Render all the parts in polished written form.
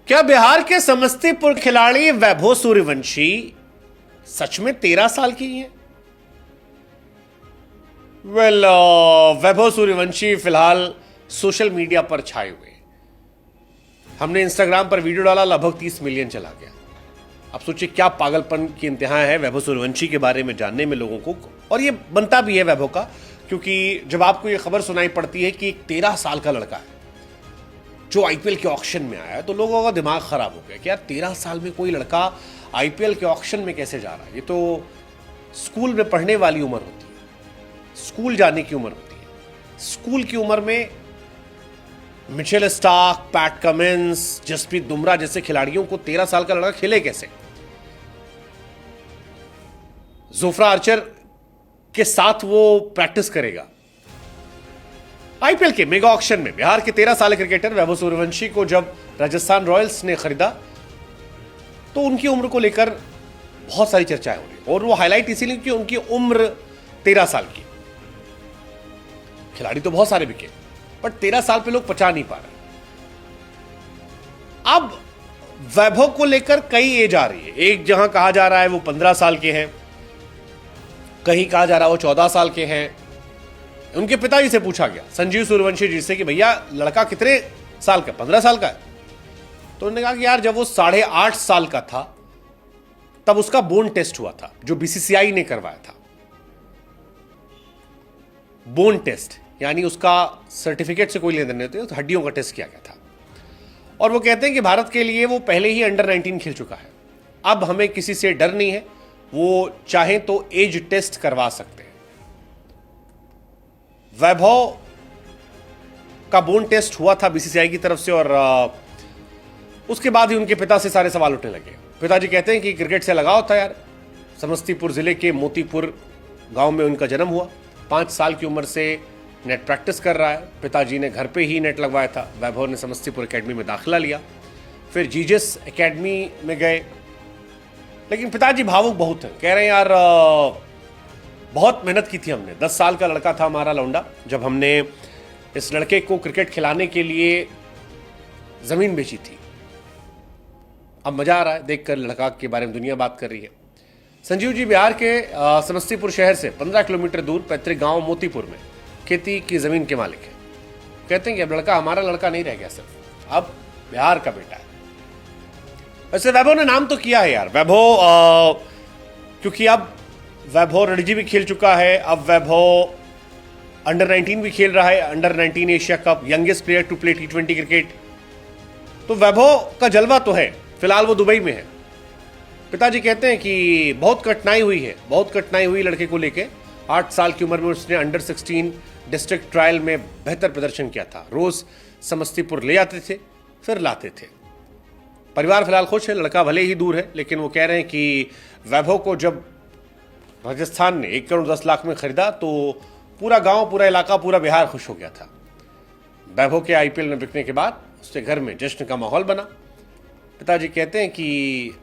क्या बिहार के समस्तीपुर खिलाड़ी वैभव सूर्यवंशी सच में 13 साल की हैं? वैभव सूर्यवंशी फिलहाल सोशल मीडिया पर छाए हुए। हमने इंस्टाग्राम पर वीडियो डाला, लगभग 30 मिलियन चला गया। अब सोचिए क्या पागलपन की इंतहा है वैभव सूर्यवंशी के बारे में जानने में लोगों को, और ये बनता भी है वैभव का, क्योंकि जब आपको ये खबर सुनाई पड़ती है कि एक 13 साल का लड़का है जो आईपीएल के ऑक्शन में आया है, तो लोगों का दिमाग खराब हो गया कि यार 13 साल में कोई लड़का आईपीएल के ऑक्शन में कैसे जा रहा है। ये तो स्कूल में पढ़ने वाली उम्र होती है, स्कूल जाने की उम्र होती है। स्कूल की उम्र में Mitchell Starc, Pat Cummins, Jasprit Bumrah जैसे खिलाड़ियों को 13 साल का लड़का खेले कैसे? जोफ्रा आर्चर के साथ वो प्रैक्टिस करेगा। आईपीएल के मेगा ऑक्शन में बिहार के 13 साल क्रिकेटर वैभव सूर्यवंशी को जब राजस्थान रॉयल्स ने खरीदा तो उनकी उम्र को लेकर बहुत सारी चर्चाएं हो रही, और वो हाईलाइट इसीलिए कि उनकी उम्र 13 साल की। खिलाड़ी तो बहुत सारे बिके, पर 13 साल पे लोग पचा नहीं पा रहे। अब वैभव को लेकर कई एज आ रही है। एक जहां कहा जा रहा है वो 15 साल के हैं, कहीं कहा जा रहा है वो 14 साल के हैं। उनके पिताजी से पूछा गया, संजीव सूर्यवंशी जी से, कि भैया लड़का कितने साल का? 15 साल का है। तो उन्होंने कहा कि यार जब वो 8.5 साल का था तब उसका बोन टेस्ट हुआ था, जो बीसीसीआई ने करवाया था। बोन टेस्ट यानी उसका सर्टिफिकेट से कोई लेन देन नहीं होती, तो हड्डियों का टेस्ट किया गया था। और वो कहते हैं कि भारत के लिए वो पहले ही अंडर 19 खेल चुका है। अब हमें किसी से डर नहीं है, वो चाहे तो एज टेस्ट करवा सकते हैं। वैभव का बोन टेस्ट हुआ था बीसीसीआई की तरफ से, और उसके बाद ही उनके पिता से सारे सवाल उठने लगे। पिताजी कहते हैं कि क्रिकेट से लगाव था यार। समस्तीपुर जिले के मोतीपुर गांव में उनका जन्म हुआ। 5 साल की उम्र से नेट प्रैक्टिस कर रहा है। पिताजी ने घर पे ही नेट लगवाया था। वैभव ने समस्तीपुर एकेडमी में दाखिला लिया, फिर जीजेस एकेडमी में गए। लेकिन पिताजी भावुक बहुत हैं, कह रहे हैं यार बहुत मेहनत की थी हमने। 10 साल का लड़का था हमारा लौंडा, जब हमने इस लड़के को क्रिकेट खिलाने के लिए जमीन बेची थी। अब मजा आ रहा है देखकर, लड़का के बारे में दुनिया बात कर रही है। संजीव जी बिहार के समस्तीपुर शहर से 15 किलोमीटर दूर पैतृक गांव मोतीपुर में खेती की जमीन के मालिक है। कहते हैं कि अब लड़का हमारा लड़का नहीं रह गया, सिर्फ अब बिहार का बेटा है। वैसे वैभव ने नाम तो किया है यार, वैभव, क्योंकि अब वैभव रणजी भी खेल चुका है। अब वैभव अंडर 19 भी खेल रहा है, under 19 Asia cup, youngest player to play T20 cricket. तो वैभव का जलवा तो है। फिलहाल वो दुबई में है। पिताजी कहते हैं कि बहुत कठिनाई हुई है, बहुत कठिनाई हुई लड़के को लेके। 8 साल की उम्र में उसने अंडर 16 डिस्ट्रिक्ट ट्रायल में बेहतर प्रदर्शन किया था। रोज समस्तीपुर ले आते थे, फिर लाते थे। परिवार फिलहाल खुश है, लड़का भले ही दूर है, लेकिन वो कह रहे हैं कि वैभव को जब राजस्थान ने 1 करोड़ 10 लाख में खरीदा तो पूरा गांव, पूरा इलाका, पूरा बिहार खुश हो गया था। वैभव के आईपीएल में बिकने के बाद उसके घर में जश्न का माहौल बना। पिताजी कहते हैं कि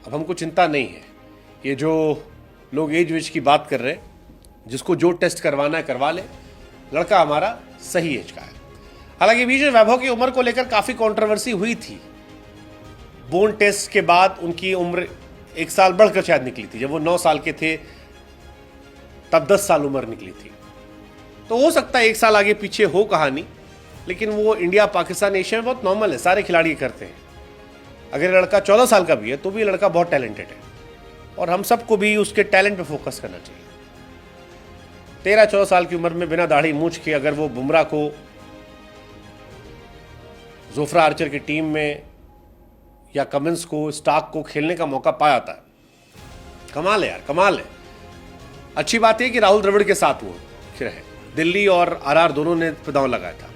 अब हमको चिंता नहीं है। ये जो लोग एज वेज की बात कर रहे हैं, जिसको जो टेस्ट करवाना है करवा ले, लड़का हमारा सही एज का है। हालांकि बीच में वैभव की उम्र को लेकर काफी कंट्रोवर्सी हुई थी। बोन टेस्ट के बाद उनकी उम्र 1 साल बढ़कर शायद निकली थी। जब वो 9 साल के थे तब 10 साल उम्र निकली थी। तो हो सकता है 1 साल आगे पीछे हो कहानी, लेकिन वो इंडिया पाकिस्तान एशिया में बहुत नॉर्मल है, सारे खिलाड़ी करते हैं। अगर लड़का 14 साल का भी है तो भी लड़का बहुत टैलेंटेड है, और हम सबको भी उसके टैलेंट पे फोकस करना चाहिए। 13-14 साल की उम्र में बिना दाढ़ी मूंछ के अगर वो बुमराह को, जोफ्रा आर्चर की टीम में, या कमिंस को, स्टार्क को खेलने का मौका पाया जाता है, कमाल है यार, कमाल है। अच्छी बात है कि राहुल द्रविड़ के साथ वो रहे। दिल्ली और आरआर दोनों ने दांव लगाया था।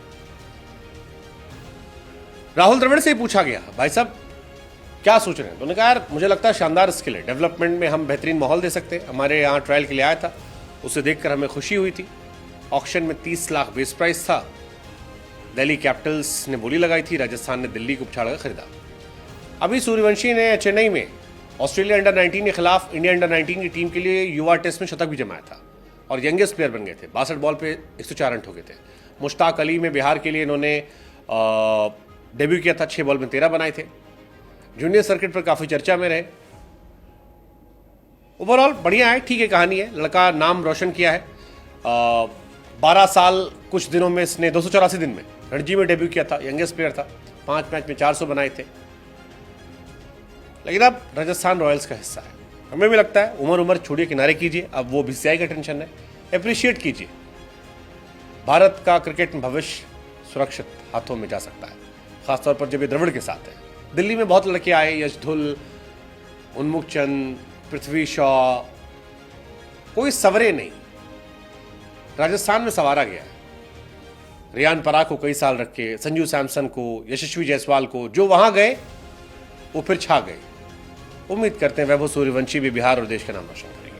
राहुल द्रविड़ से ही पूछा गया, भाई साहब क्या सोच रहे हैं? तो उन्होंने कहा यार मुझे लगता है शानदार स्किल है, डेवलपमेंट में हम बेहतरीन माहौल दे सकते हैं। हमारे यहाँ ट्रायल के लिए आया था, उसे देखकर हमें खुशी हुई थी। ऑक्शन में 30 लाख बेस प्राइस था। दिल्ली कैपिटल्स ने बोली लगाई थी, राजस्थान ने दिल्ली को पछाड़ कर खरीदा। अभी सूर्यवंशी ने चेन्नई में ऑस्ट्रेलिया अंडर 19 के खिलाफ इंडिया अंडर 19 की टीम के लिए युवा टेस्ट में शतक भी जमाया था, और यंगेस्ट प्लेयर बन गए थे। 62 बॉल पे 104 रन ठोके थे। मुश्ताक अली में बिहार के लिए इन्होंने डेब्यू किया था, 6 बॉल में 13 बनाए थे। जूनियर सर्किट पर काफी चर्चा में रहे। ओवरऑल बढ़िया है, ठीक है कहानी है। लड़का नाम रोशन किया है। 12 साल कुछ दिनों में इसने 284 दिन में रणजी में डेब्यू किया था। यंगेस्ट प्लेयर था, 5 मैच में 400 बनाए थे। लेकिन अब राजस्थान रॉयल्स का हिस्सा है। हमें भी लगता है उम्र छोड़िए, किनारे कीजिए। अब वो बीसीसीआई का टेंशन है, अप्रिशिएट कीजिए। भारत का क्रिकेट में भविष्य सुरक्षित हाथों में जा सकता है, खासतौर पर जब ये द्रविड़ के साथ है। दिल्ली में बहुत लड़के आए, यश धुल, उन्मुख चंद, पृथ्वी शॉ, कोई सवरे नहीं। राजस्थान में सवारा गया है। रियान पराग को कई साल रखे, संजू सैमसन को, यशस्वी जायसवाल को, जो वहां गए वो फिर छा गए। उम्मीद करते हैं वैभव सूर्यवंशी भी बिहार और देश का नाम रोशन करें।